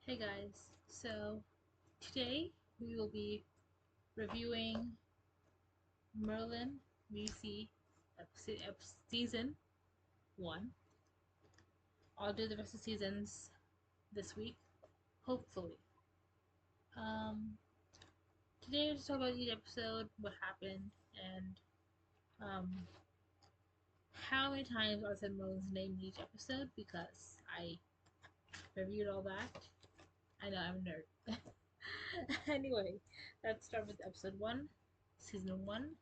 Hey guys, so today we will be reviewing Merlin BBC season 1. I'll do the rest of the seasons this week, hopefully. Um, Today we'll just talk about each episode, what happened, and um, how many times I said Merlin's name in each episode because I reviewed all that. I know, I'm a nerd. Anyway, let's start with episode 1, season 1.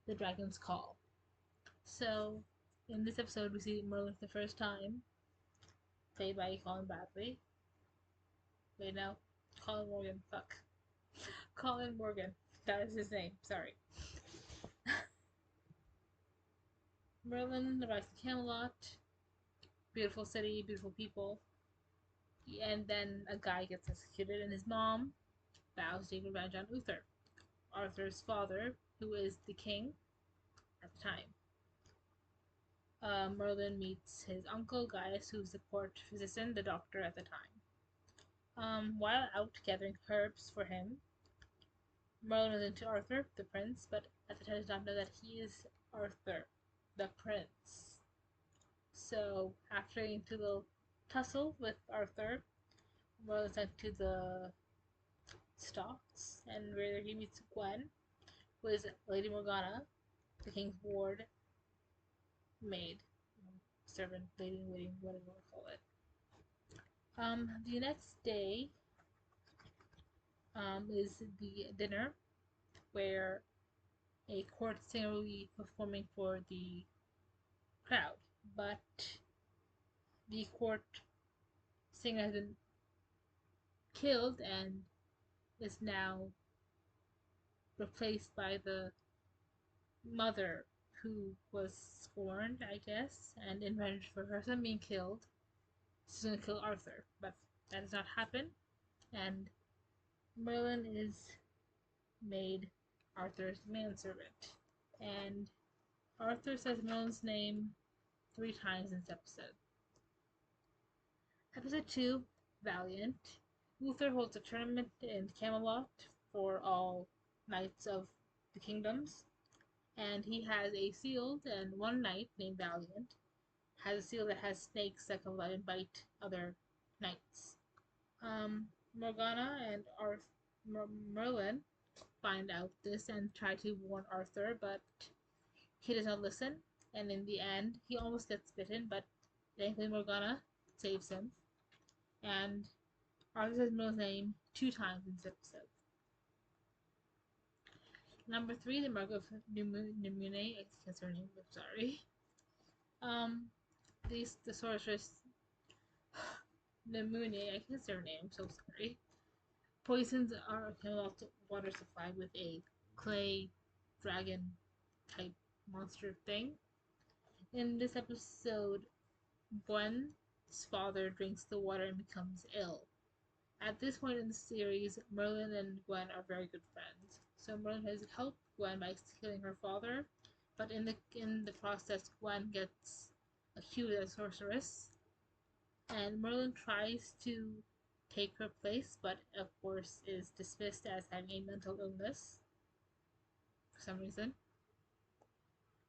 The Dragon's Call. So, in this episode, we see Merlin for the first time, played by Colin Bradley. Wait, no, Colin Morgan. Fuck, Colin Morgan. That is his name. Sorry. Merlin arrives to Camelot. Beautiful city, beautiful people. And then a guy gets executed, and his mom vows to take revenge on Uther, Arthur's father, who is the king at the time. Merlin meets his uncle Gaius, who's the court physician, the doctor at the time. While out gathering herbs for him, Merlin is into Arthur, the prince, but at the time does not know that he is Arthur, the prince. So, after getting into a little tussle with Arthur, Merlin is sent to the stocks, and where he meets Gwen, who is Lady Morgana, the king's ward, maid, servant, lady in waiting, whatever you want to call it. The next day is the dinner where a court singer will be performing for the crowd, but the court singer has been killed and is now replaced by the mother who was scorned, I guess, and in revenge for her son being killed, she's gonna kill Arthur, but that does not happen, and Merlin is made Arthur's manservant. And Arthur says Merlin's name 3 times in this episode. Episode 2, Valiant. Uther holds a tournament in Camelot for all knights of the kingdoms, and he has a shield, and one knight named Valiant has a shield that has snakes that come out and bite other knights. Morgana and Merlin find out this and try to warn Arthur, but he does not listen, and in the end, he almost gets bitten, but thankfully Morgana saves him. And Arthur says Merlin's name 2 times in this episode. Number 3, the Mark of Nimune. I can't say her name, I'm sorry. The sorceress Nimune, I can't say her name, I'm so sorry. Poisons our Camelot's water supply with a clay dragon type monster thing. In this episode, Gwen's father drinks the water and becomes ill. At this point in the series, Merlin and Gwen are very good friends. So Merlin has helped Gwen by killing her father, but in the process, Gwen gets accused as a sorceress, and Merlin tries to take her place, but of course is dismissed as having a mental illness for some reason.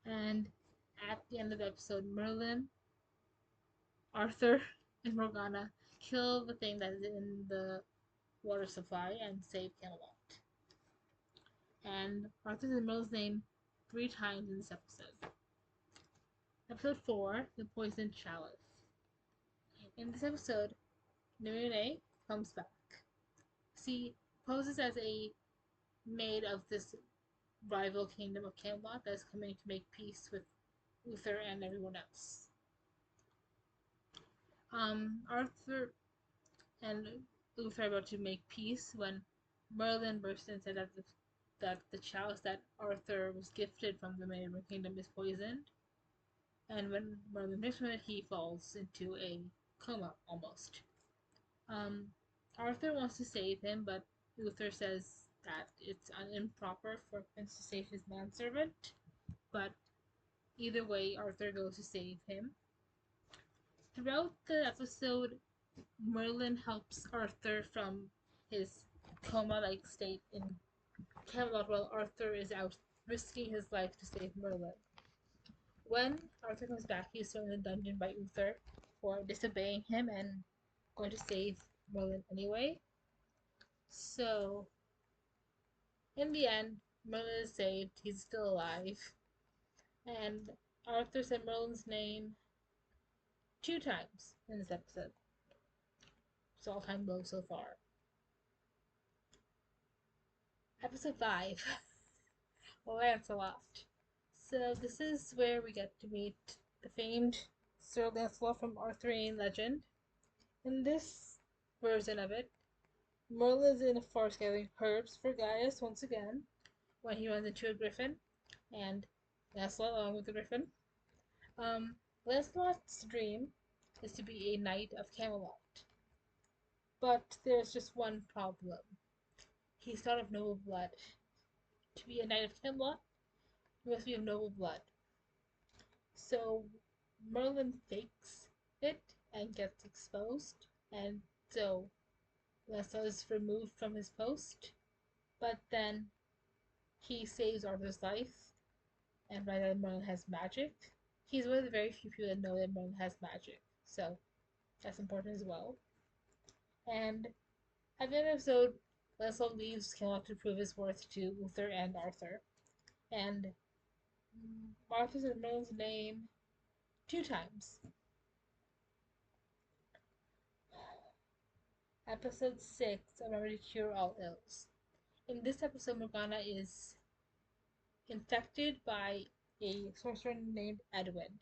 And at the end of the episode, Merlin, Arthur, and Morgana kill the thing that is in the water supply and save Camelot. And Arthur says Merlin's name 3 times in this episode. Episode 4, The Poisoned Chalice. In this episode, Nimue comes back. She poses as a maid of this rival kingdom of Camelot that is coming to make peace with Uther and everyone else. Arthur and Uther are about to make peace when Merlin bursts in and said that the chalice that Arthur was gifted from the neighboring kingdom is poisoned. And when Merlin drinks from it, he falls into a coma almost. Arthur wants to save him, but Uther says that it's improper for a prince to save his manservant. But either way, Arthur goes to save him. Throughout the episode, Merlin helps Arthur from his coma-like state in Camelot while Arthur is out risking his life to save Merlin. When Arthur comes back, he's thrown in a dungeon by Uther for disobeying him and going to save Merlin anyway. So, in the end, Merlin is saved, he's still alive, and Arthur said Merlin's name 2 times in this episode. It's all-time low so far. Episode 5, Lancelot. So this is where we get to meet the famed Sir Lancelot from Arthurian legend. In this version of it, Merlin is in a forest gathering herbs for Gaius once again when he runs into a griffin, and Lancelot along with the griffin. Lancelot's dream is to be a knight of Camelot. But there's just one problem. He's not of noble blood. To be a knight of Camelot, he must be of noble blood. So Merlin fakes it and gets exposed, and so Lancelot is removed from his post. But then he saves Arthur's life, and by then Merlin has magic. He's one of the very few people that know that Merlin has magic, so that's important as well. And at the end of the episode, Lancelot leaves Camelot to prove his worth to Uther and Arthur. And Arthur said Merlin's name 2 times. Episode 6, A Remedy to Cure All Ills. In this episode, Morgana is infected by a sorcerer named Edwin.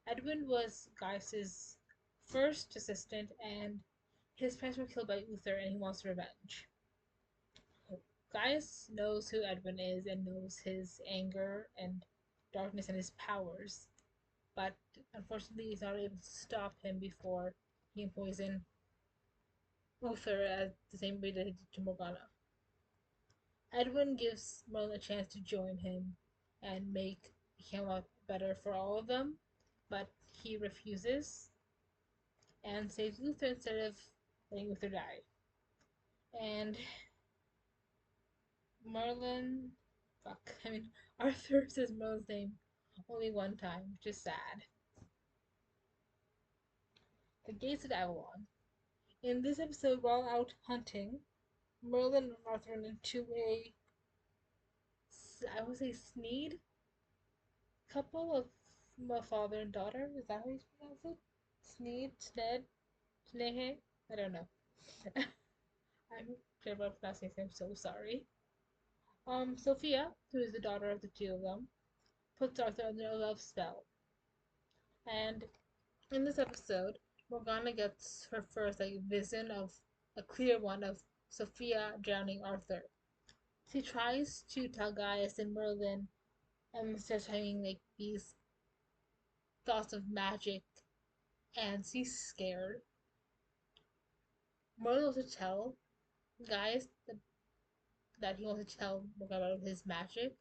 Edwin was Gaius's first assistant, and his parents were killed by Uther, and he wants revenge. Gaius knows who Edwin is and knows his anger and darkness and his powers, but unfortunately he's not able to stop him before he can poison Uther as the same way that he did to Morgana. Edwin gives Merlin a chance to join him and make Camelot better for all of them, but he refuses and saves Uther instead of letting Uther die. And Arthur says Merlin's name only 1 time, which is sad. The Gates of Avalon. In this episode, while out hunting, Merlin and Arthur run into I would say Sneed couple of a father and daughter. Is that how you pronounce it? Sneed, Sned, Snehe? I don't know. I'm terrible at pronouncing his name, so sorry. Sophia, who is the daughter of the 2 of them, puts Arthur under a love spell. And in this episode, Morgana gets her first vision of a clear one of Sophia drowning Arthur. She tries to tell Gaius and Merlin and starts having these thoughts of magic, and she's scared. Merlin wants to tell Gaius that he wants to tell Morgana about his magic,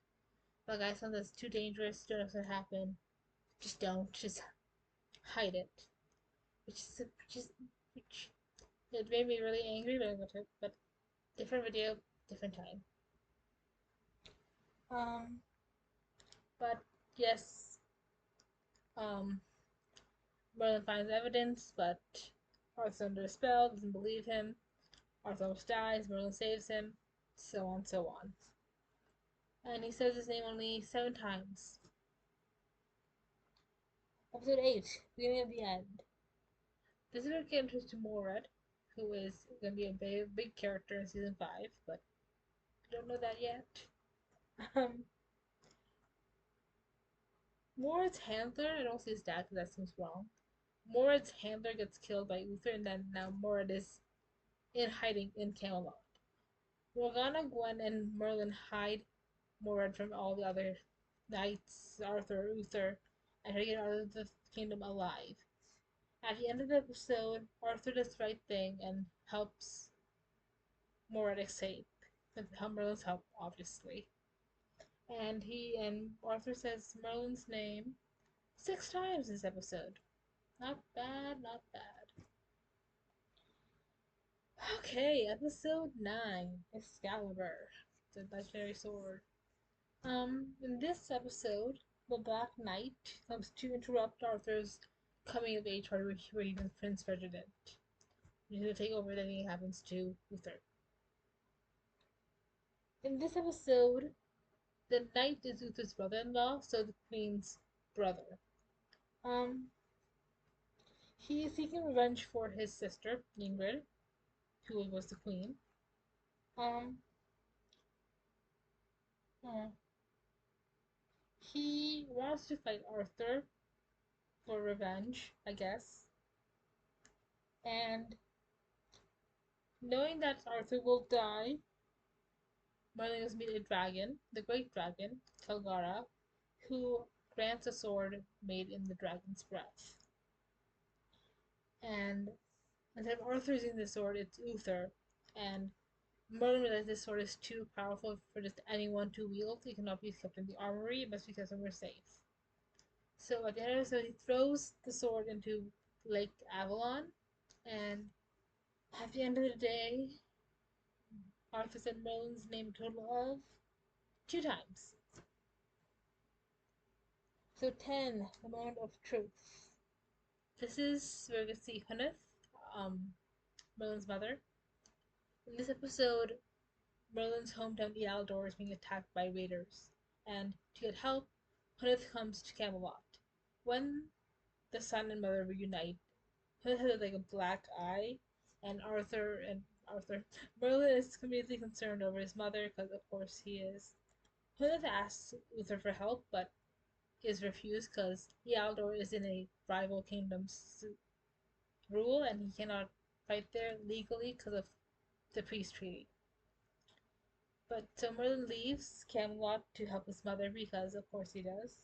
but Gaius says that's too dangerous, don't know what's gonna happen. Just don't, just hide it. Which it made me really angry, but different video, different time. But yes, Merlin finds evidence, but Arthur's under a spell, doesn't believe him. Arthur almost dies, Merlin saves him, so on, so on. And he says his name only 7 times. Episode 8, Beginning of the End. This is where we get introduced to Morad, who is going to be a big character in season 5, but I don't know that yet. Morad's handler, I don't see his dad because that seems wrong. Morad's handler gets killed by Uther, and then now Morad is in hiding in Camelot. Morgana, Gwen, and Merlin hide Morad from all the other knights, Arthur, Uther, and try to get out of the kingdom alive. At the end of the episode, Arthur does the right thing and helps Morad escape, with Merlin's help, obviously. And Arthur says Merlin's name 6 times this episode. Not bad, not bad. Okay, episode 9, Excalibur, the legendary sword. In this episode, the Black Knight comes to interrupt Arthur's coming of age party where he becomes Prince Ferdinand. He's going to take over anything that happens to Uther. In this episode, the knight is Uther's brother-in-law, so the queen's brother. He is seeking revenge for his sister, Ingrid, who was the queen. Um, uh, he wants to fight Arthur for revenge, I guess. And knowing that Arthur will die, Merlin goes meet a dragon, the great dragon, Telgara, who grants a sword made in the dragon's breath. And instead of Arthur using the sword, it's Uther. And Merlin realizes this sword is too powerful for just anyone to wield. It cannot be kept in the armory, it must be kept somewhere safe. So at the end of the episode, he throws the sword into Lake Avalon, and at the end of the day, Arthur said Merlin's name a total of 2 times. So 10, the moment of truth. This is where we see Huneth, Merlin's mother. In this episode, Merlin's hometown Ealdor is being attacked by raiders, and to get help, Huneth comes to Camelot. When the son and mother reunite, Huneth has like a black eye, and Merlin is completely concerned over his mother because of course he is. Huneth asks Uther for help, but is refused because Ealdor is in a rival kingdom's rule and he cannot fight there legally because of the peace treaty. But so Merlin leaves Camelot to help his mother because of course he does.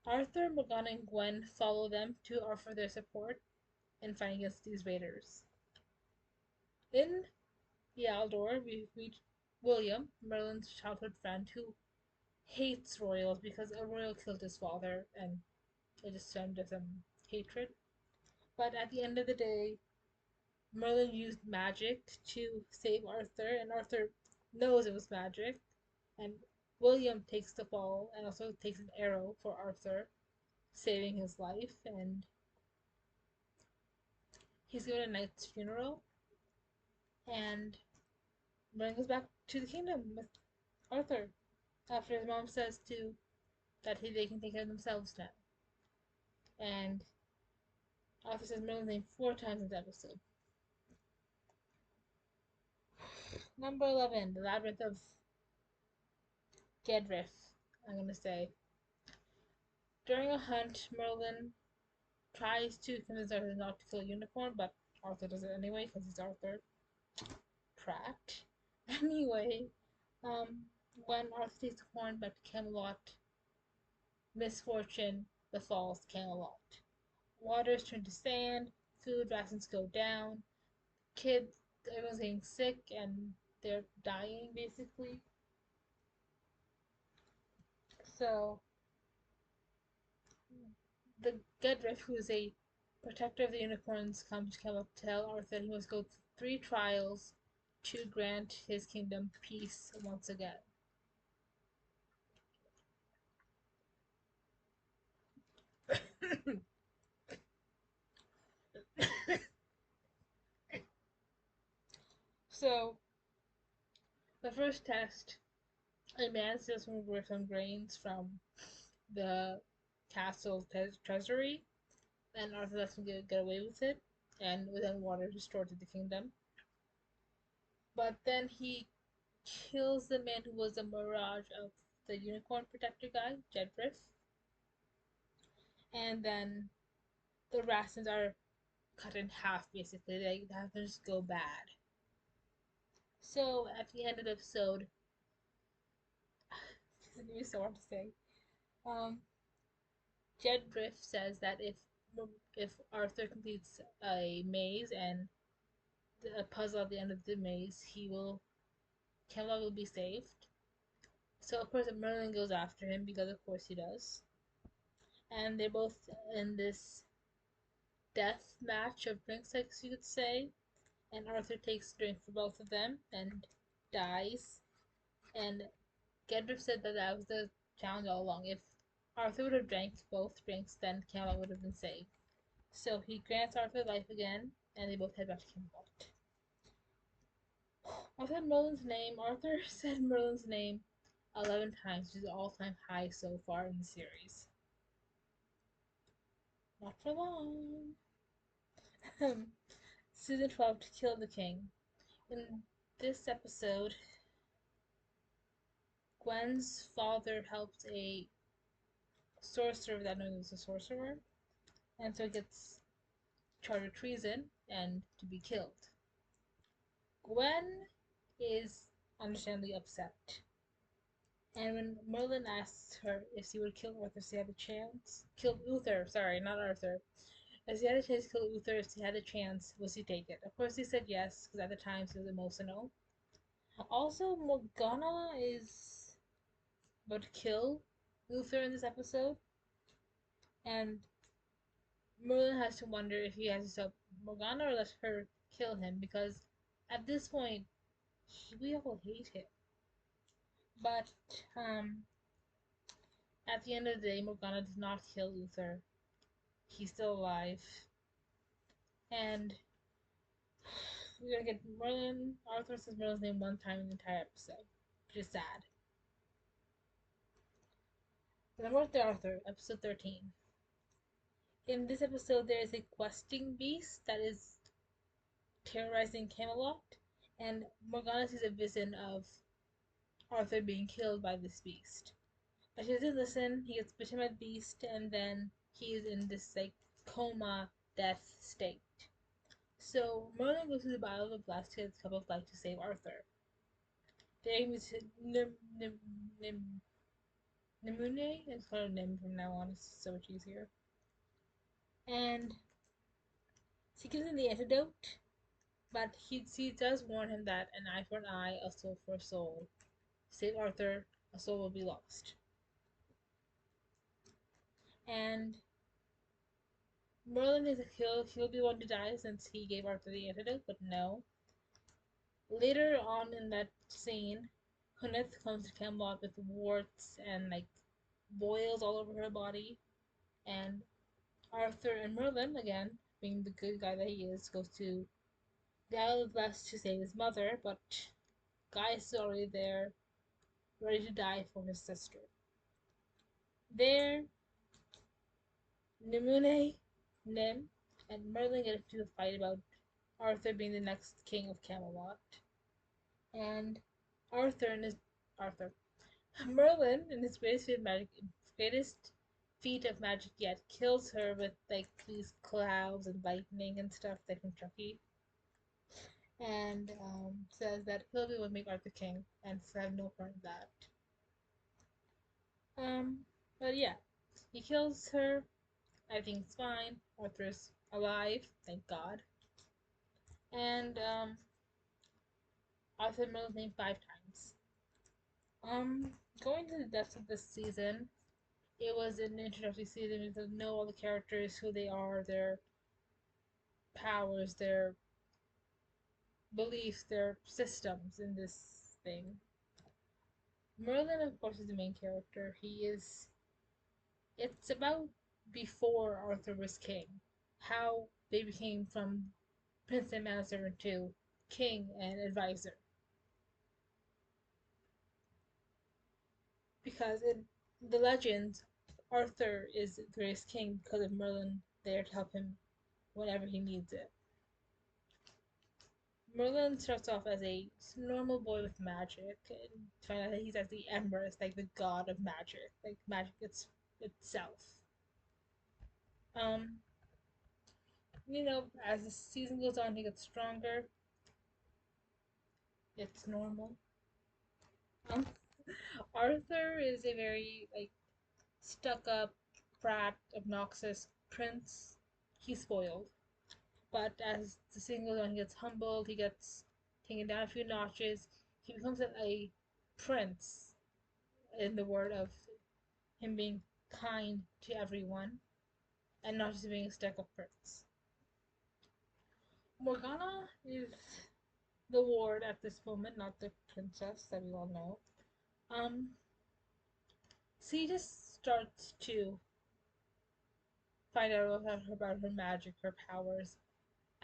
Arthur, Morgana, and Gwen follow them to offer their support in fighting against these raiders. In Ealdor, we meet William, Merlin's childhood friend, who hates royals because a royal killed his father and it just stemmed some hatred. But at the end of the day, Merlin used magic to save Arthur, and Arthur knows it was magic, and William takes the fall and also takes an arrow for Arthur, saving his life, and he's given a knight's funeral, and Merlin goes back to the kingdom with Arthur after his mom says to that they can take care of themselves now. And Arthur says Merlin's name 4 times in the episode. Number 11, The Labyrinth of Gedrith, I'm gonna say. During a hunt, Merlin tries to convince Arthur not to kill a unicorn, but Arthur does it anyway because he's Arthur. Trapped. Anyway, when Arthur takes the horn back to Camelot, misfortune befalls Camelot. Waters turn to sand, food rations go down, kids, everyone's getting sick, and they're dying basically. So, the Gedrith, who is a protector of the unicorns, comes to Camelot to tell Arthur that he must go through 3 trials to grant his kingdom peace once again. So, the first test, a man steals some grains from the castle treasury, and Arthur lets him get away with it, and then water is restored to the kingdom. But then he kills the man who was a mirage of the unicorn protector guy, Jedrith, and then the rations are cut in half basically. They have to just go bad. So at the end of the episode, this is so hard to say. Jedrith says that if Arthur completes a maze and a puzzle at the end of the maze, Camelot will be saved. So of course Merlin goes after him because of course he does. And they're both in this death match of drinks, I guess you could say. and Arthur takes drink for both of them and dies. And Gendry said that that was the challenge all along. If Arthur would have drank both drinks, then Camelot would have been saved. So he grants Arthur life again, and they both head back to Camelot. Arthur said Merlin's name 11 times, which is the all-time high so far in the series. Not for long. Season 12, To Kill the King. In this episode, Gwen's father helped a sorcerer that known as a sorcerer, and so gets charged with treason and to be killed. Gwen is understandably upset. And when Merlin asks her if she would kill Arthur if she had a chance, kill Uther, sorry, not Arthur. If she had a chance to kill Uther if she had a chance, would she take it? Of course he said yes, because at the time she was emotional. Also, Morgana is about to kill Uther in this episode. And Merlin has to wonder if he has to stop Morgana or let her kill him, because at this point, we all hate him. But, at the end of the day, Morgana does not kill Uther. He's still alive. And we're gonna get Merlin. Arthur says Merlin's name one time in the entire episode, which is sad. The North Arthur, episode 13. In this episode, there is a questing beast that is terrorizing Camelot, and Morgana sees a vision of Arthur being killed by this beast. But she doesn't listen. He gets bitten by the beast, and then he is in this like coma death state. So Merlin goes to the Battle of the Blast to get a cup of light to save Arthur. There he meets Nimune. It's called Nim from now on. It's so much easier. And she gives him the antidote, but she does warn him that an eye for an eye, a soul for a soul. Save Arthur, a soul will be lost. And Merlin thinks that he'll be the one to die since he gave Arthur the antidote, but no. Later on in that scene, Kenneth comes to Camelot with warts and like boils all over her body, and Arthur and Merlin, again being the good guy that he is, goes to the Isle of Blast to save his mother, but Gaius is already there, ready to die for his sister. There, Nimune, Nim, and Merlin get into a fight about Arthur being the next king of Camelot. And Merlin, in his greatest feat of magic yet, kills her with like these clouds and lightning and stuff like from Chucky. And says that he'll be able to make Arthur king, and so I have no part in that. But yeah, he kills her. Everything's fine. Arthur's alive, thank God. And Arthur and Merlin's name 5 times. Going to the depths of this season, it was an introductory season to know all the characters, who they are, their powers, their beliefs, their systems in this thing. Merlin, of course, is the main character. It's about before Arthur was king, how they became from prince and manservant to king and advisor. Because in the legends, Arthur is the greatest king because of Merlin there to help him whenever he needs it. Merlin starts off as a normal boy with magic, and find out that he's actually Emrys, like the god of magic, like magic itself. As the season goes on, he gets stronger. It's normal. Um, Arthur is a very stuck-up, brat, obnoxious prince. He's spoiled. But as the season goes on, he gets humbled, he gets taken down a few notches. He becomes a prince, in the word of him being kind to everyone, and not just being a stuck-up prince. Morgana is the ward at this moment, not the princess that we all know. Um, she just starts to find out about her magic, her powers.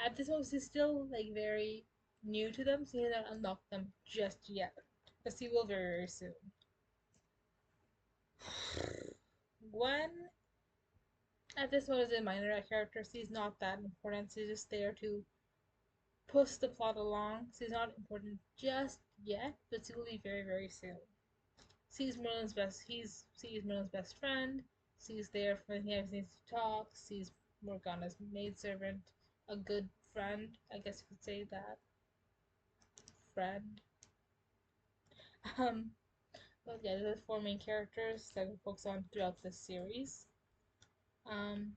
At this moment, she's still like very new to them, so he hasn't unlocked them just yet. But she will very, very soon. Gwen, at this moment, is a minor character. She's not that important. She's just there to push the plot along. She's not important just yet, but she will be very, very soon. She's Merlin's best friend. She's there for when he has needs to talk. She's Morgana's maidservant, a good friend. I guess you could say that. Friend. Um, but yeah, there's four main characters that we focus on throughout this series. Um,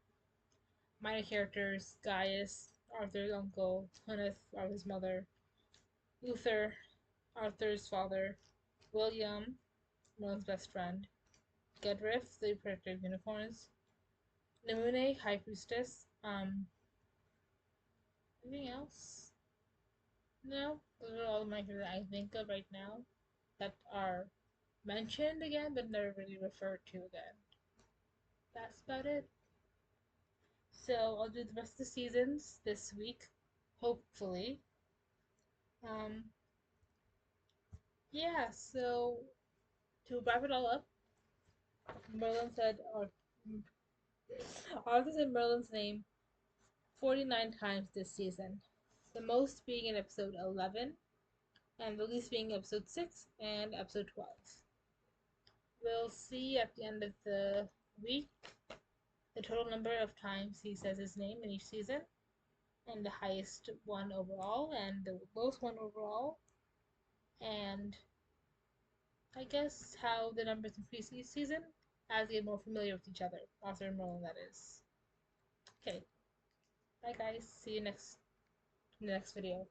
Minor characters: Gaius, Arthur's uncle; Huneth, Arthur's mother; Uther, Arthur's father; William, Merlin's best friend; Gedrith, the protector of unicorns; Namune, high priestess. Anything else? No, those are all the characters that I think of right now that are mentioned again, but never really referred to again. That's about it. So I'll do the rest of the seasons this week, hopefully. Um, yeah. So to wrap it all up, Merlin said, or Arthur said Merlin's name 49 times this season. The most being in episode 11, and the least being episode 6 and episode 12. We'll see at the end of the week the total number of times he says his name in each season, and the highest one overall, and the lowest one overall, and I guess how the numbers increase each season as they get more familiar with each other. Arthur and Merlin, that is. Okay, bye guys. See you in the next video.